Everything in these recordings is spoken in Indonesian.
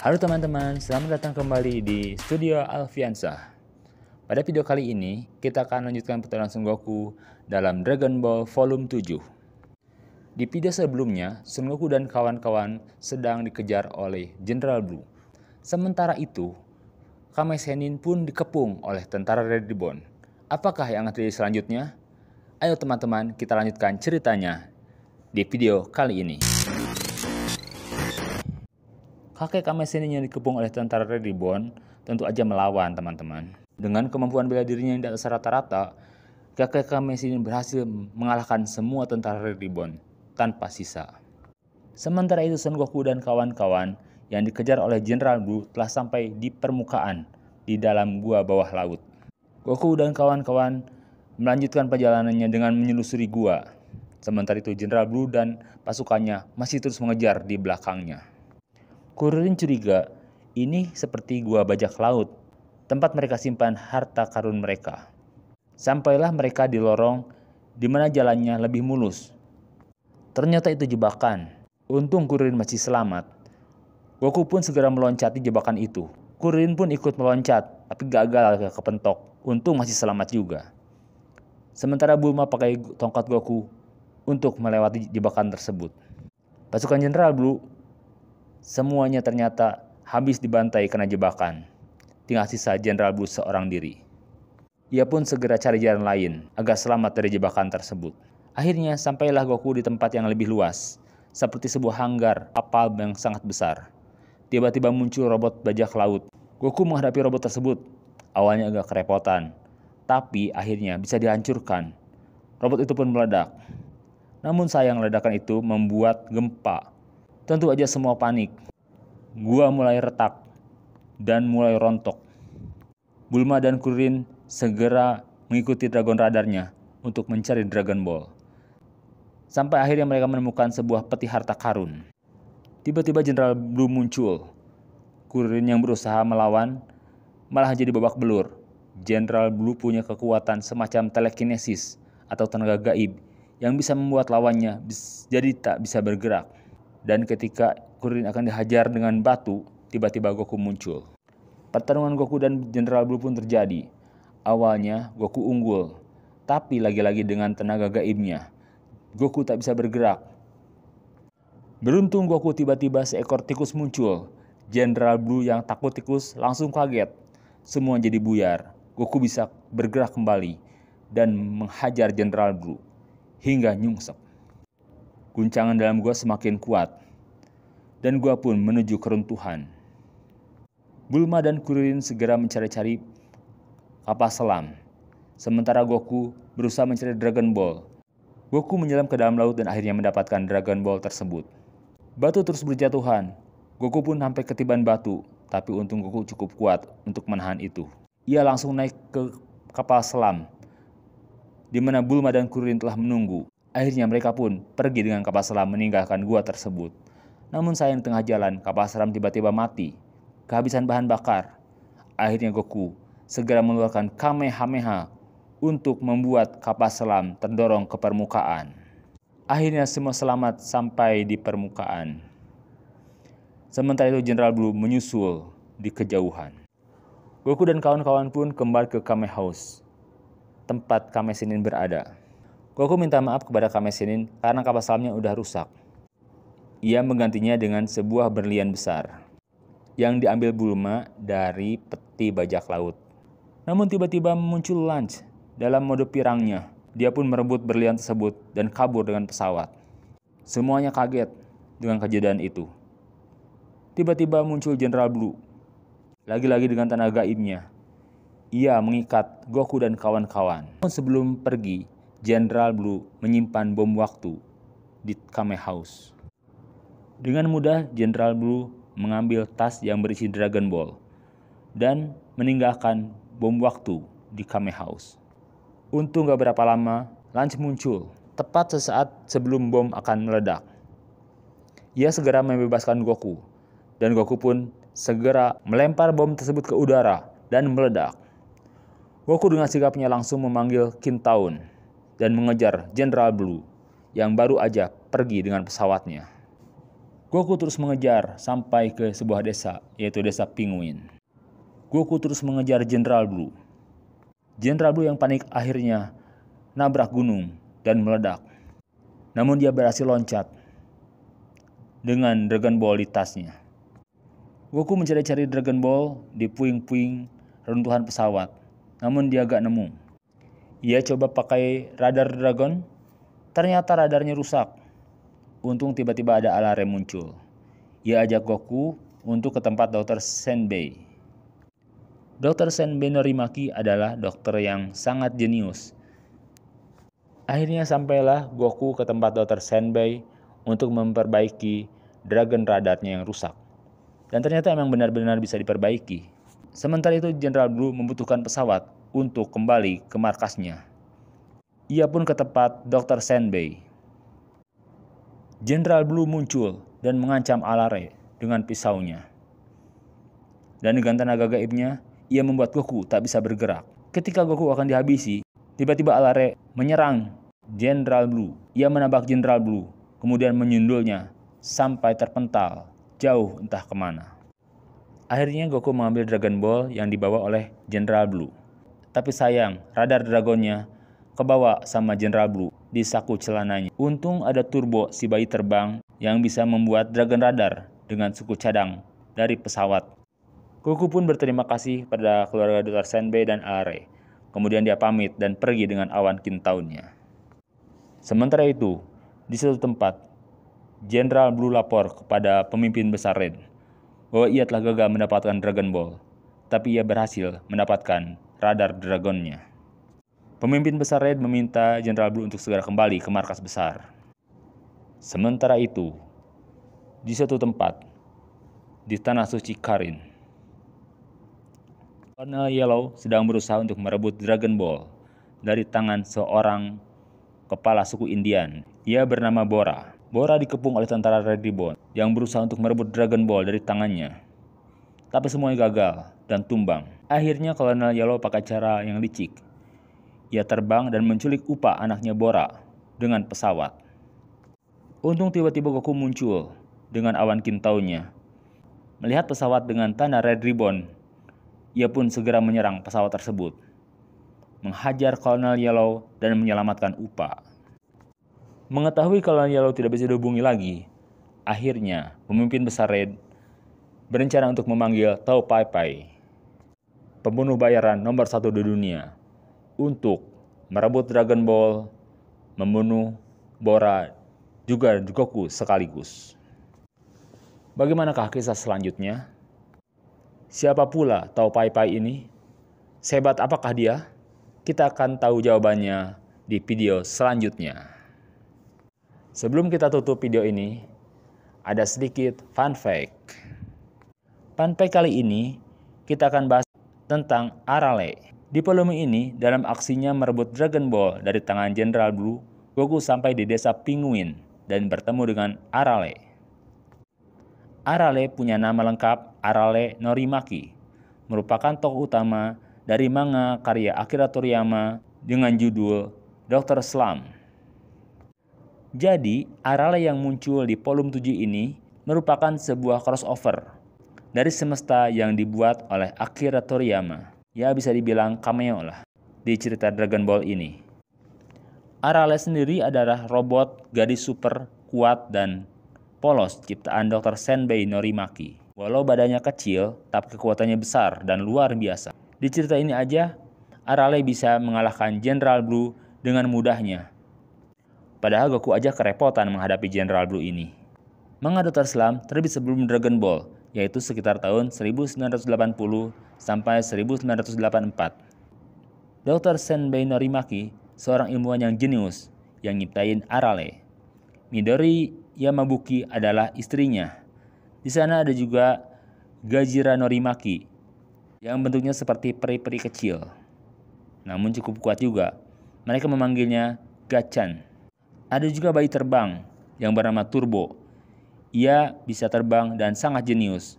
Halo teman-teman, selamat datang kembali di Studio Alfiansa. Pada video kali ini, kita akan lanjutkan pertarungan Son Goku dalam Dragon Ball Volume 7. Di video sebelumnya, Son Goku dan kawan-kawan sedang dikejar oleh General Blue. Sementara itu, Kame Sennin pun dikepung oleh tentara Red Ribbon. Apakah yang akan terjadi selanjutnya? Ayo teman-teman, kita lanjutkan ceritanya di video kali ini. Kakek Kame Sennin yang dikepung oleh tentara Red Ribbon tentu aja melawan teman-teman. Dengan kemampuan bela dirinya yang di atas rata-rata, kakek Kame Sennin berhasil mengalahkan semua tentara Red Ribbon tanpa sisa. Sementara itu Son Goku dan kawan-kawan yang dikejar oleh General Blue telah sampai di permukaan di dalam gua bawah laut. Goku dan kawan-kawan melanjutkan perjalanannya dengan menyelusuri gua. Sementara itu General Blue dan pasukannya masih terus mengejar di belakangnya. Kuririn curiga ini seperti gua bajak laut, tempat mereka simpan harta karun mereka. Sampailah mereka di lorong di mana jalannya lebih mulus. Ternyata itu jebakan. Untung Kuririn masih selamat. Goku pun segera meloncati jebakan itu. Kuririn pun ikut meloncat, tapi gagal kepentok. Untung masih selamat juga. Sementara Bulma pakai tongkat Goku untuk melewati jebakan tersebut. Pasukan General Blue semuanya ternyata habis dibantai kena jebakan. Tinggal sisa General Blue seorang diri. Ia pun segera cari jalan lain agar selamat dari jebakan tersebut. Akhirnya sampailah Goku di tempat yang lebih luas, seperti sebuah hanggar kapal yang sangat besar. Tiba-tiba muncul robot bajak laut. Goku menghadapi robot tersebut. Awalnya agak kerepotan, tapi akhirnya bisa dihancurkan. Robot itu pun meledak. Namun sayang ledakan itu membuat gempa. Tentu aja semua panik. Gua mulai retak dan mulai rontok. Bulma dan Kuririn segera mengikuti Dragon Radarnya untuk mencari Dragon Ball. Sampai akhirnya mereka menemukan sebuah peti harta karun. Tiba-tiba General Blue muncul. Kuririn yang berusaha melawan malah jadi babak belur. General Blue punya kekuatan semacam telekinesis atau tenaga gaib yang bisa membuat lawannya jadi tak bisa bergerak. Dan ketika Kuririn akan dihajar dengan batu, tiba-tiba Goku muncul. Pertarungan Goku dan General Blue pun terjadi. Awalnya Goku unggul, tapi lagi-lagi dengan tenaga gaibnya, Goku tak bisa bergerak. Beruntung Goku tiba-tiba seekor tikus muncul. General Blue yang takut tikus langsung kaget. Semua jadi buyar. Goku bisa bergerak kembali dan menghajar General Blue hingga nyungsep. Guncangan dalam gua semakin kuat, dan gua pun menuju keruntuhan. Bulma dan Kuririn segera mencari-cari kapal selam, sementara Goku berusaha mencari Dragon Ball. Goku menyelam ke dalam laut dan akhirnya mendapatkan Dragon Ball tersebut. Batu terus berjatuhan. Goku pun sampai ketiban batu, tapi untung Goku cukup kuat untuk menahan itu. Ia langsung naik ke kapal selam, di mana Bulma dan Kuririn telah menunggu. Akhirnya mereka pun pergi dengan kapal selam meninggalkan gua tersebut. Namun sayang tengah jalan kapal selam tiba-tiba mati, kehabisan bahan bakar. Akhirnya Goku segera mengeluarkan Kamehameha untuk membuat kapal selam terdorong ke permukaan. Akhirnya semua selamat sampai di permukaan. Sementara itu General Blue menyusul di kejauhan. Goku dan kawan-kawan pun kembali ke Kame House, tempat Kame Sennin berada. Goku minta maaf kepada Kame Sennin karena kapal selamnya udah rusak. Ia menggantinya dengan sebuah berlian besar yang diambil Bulma dari peti bajak laut. Namun tiba-tiba muncul Lunch dalam mode pirangnya. Dia pun merebut berlian tersebut dan kabur dengan pesawat. Semuanya kaget dengan kejadian itu. Tiba-tiba muncul General Blue. Lagi-lagi dengan tenaga gaibnya, ia mengikat Goku dan kawan-kawan. Sebelum pergi, General Blue menyimpan bom waktu di Kame House. Dengan mudah, General Blue mengambil tas yang berisi Dragon Ball dan meninggalkan bom waktu di Kame House. Untung gak berapa lama, Lunch muncul, tepat sesaat sebelum bom akan meledak. Ia segera membebaskan Goku, dan Goku pun segera melempar bom tersebut ke udara dan meledak. Goku dengan sigapnya langsung memanggil Kintaun dan mengejar General Blue yang baru aja pergi dengan pesawatnya. Goku terus mengejar sampai ke sebuah desa, yaitu desa Penguin. Goku terus mengejar Jenderal Blue. Jenderal Blue yang panik akhirnya nabrak gunung dan meledak. Namun dia berhasil loncat dengan Dragon Ball di tasnya. Goku mencari-cari Dragon Ball di puing-puing reruntuhan pesawat, namun dia gak nemu. Ia coba pakai radar Dragon, ternyata radarnya rusak. Untung tiba-tiba ada Alare muncul. Ia ajak Goku untuk ke tempat Dr. Senbei. Dr. Senbei Norimaki adalah dokter yang sangat jenius. Akhirnya sampailah Goku ke tempat Dr. Senbei untuk memperbaiki Dragon radarnya yang rusak. Dan ternyata emang benar-benar bisa diperbaiki. Sementara itu Jenderal Blue membutuhkan pesawat untuk kembali ke markasnya. Ia pun ke tempat Dr. Senbei. Jenderal Blue muncul dan mengancam Alare dengan pisaunya. Dan dengan tenaga gaibnya, ia membuat Goku tak bisa bergerak. Ketika Goku akan dihabisi, tiba-tiba Alare menyerang Jenderal Blue. Ia menabrak Jenderal Blue, kemudian menyundulnya sampai terpental jauh entah kemana. Akhirnya Goku mengambil Dragon Ball yang dibawa oleh Jenderal Blue. Tapi sayang, radar dragonnya kebawa sama Jenderal Blue di saku celananya. Untung ada turbo si bayi terbang yang bisa membuat Dragon Radar dengan suku cadang dari pesawat. Goku pun berterima kasih pada keluarga Dr. Senbei dan Alare. Kemudian dia pamit dan pergi dengan awan kintaunnya. Sementara itu, di suatu tempat, Jenderal Blue lapor kepada pemimpin besar Red bahwa ia telah gagal mendapatkan Dragon Ball, tapi ia berhasil mendapatkan radar dragonnya. Pemimpin besar Red meminta Jenderal Blue untuk segera kembali ke markas besar. Sementara itu, di suatu tempat, di tanah suci Karin, Colonel Yellow sedang berusaha untuk merebut Dragon Ball dari tangan seorang kepala suku Indian. Ia bernama Bora. Bora dikepung oleh tentara Red Ribbon yang berusaha untuk merebut Dragon Ball dari tangannya. Tapi semuanya gagal dan tumbang. Akhirnya Colonel Yellow pakai cara yang licik. Ia terbang dan menculik Upa, anaknya Bora, dengan pesawat. Untung tiba-tiba Goku muncul dengan awan kintaunnya. Melihat pesawat dengan tanda Red Ribbon, ia pun segera menyerang pesawat tersebut, menghajar Colonel Yellow dan menyelamatkan Upa. Mengetahui Colonel Yellow tidak bisa dihubungi lagi, akhirnya pemimpin besar Red berencana untuk memanggil Tao Pai Pai, pembunuh bayaran nomor 1 di dunia, untuk merebut Dragon Ball, membunuh Bora, juga Goku sekaligus. Bagaimanakah kisah selanjutnya? Siapa pula Tao Pai Pai ini? Sehebat apakah dia? Kita akan tahu jawabannya di video selanjutnya. Sebelum kita tutup video ini, ada sedikit fun fact. Fun fact kali ini, kita akan bahas tentang Arale. Di volume ini, dalam aksinya merebut Dragon Ball dari tangan Jenderal Blue, Goku sampai di desa Penguin dan bertemu dengan Arale. Arale punya nama lengkap Arale Norimaki, merupakan tokoh utama dari manga karya Akira Toriyama dengan judul Dr. Slump. Jadi, Arale yang muncul di volume 7 ini merupakan sebuah crossover dari semesta yang dibuat oleh Akira Toriyama. Ya, bisa dibilang cameo lah di cerita Dragon Ball ini. Arale sendiri adalah robot gadis super kuat dan polos ciptaan Dr. Senbei Norimaki. Walau badannya kecil, tapi kekuatannya besar dan luar biasa. Di cerita ini aja, Arale bisa mengalahkan Jenderal Blue dengan mudahnya. Padahal Goku aja kerepotan menghadapi Jenderal Blue ini. Manga Dr. Slump terbit sebelum Dragon Ball, yaitu sekitar tahun 1980 sampai 1984. Dr. Senbei Norimaki, seorang ilmuwan yang jenius yang nyiptain Arale. Midori Yamabuki adalah istrinya. Di sana ada juga Gajira Norimaki, yang bentuknya seperti peri-peri kecil, namun cukup kuat juga. Mereka memanggilnya Gachan. Ada juga bayi terbang yang bernama Turbo. Ia bisa terbang dan sangat jenius.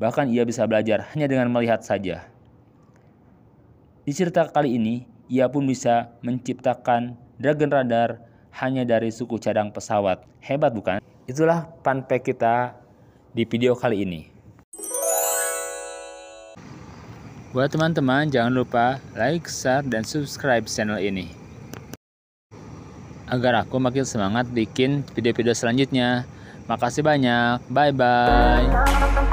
Bahkan ia bisa belajar hanya dengan melihat saja. Di cerita kali ini, ia pun bisa menciptakan Dragon Radar hanya dari suku cadang pesawat. Hebat bukan? Itulah fun fact kita di video kali ini. Buat teman-teman, jangan lupa like, share, dan subscribe channel ini, agar aku makin semangat bikin video-video selanjutnya. Makasih banyak, bye-bye.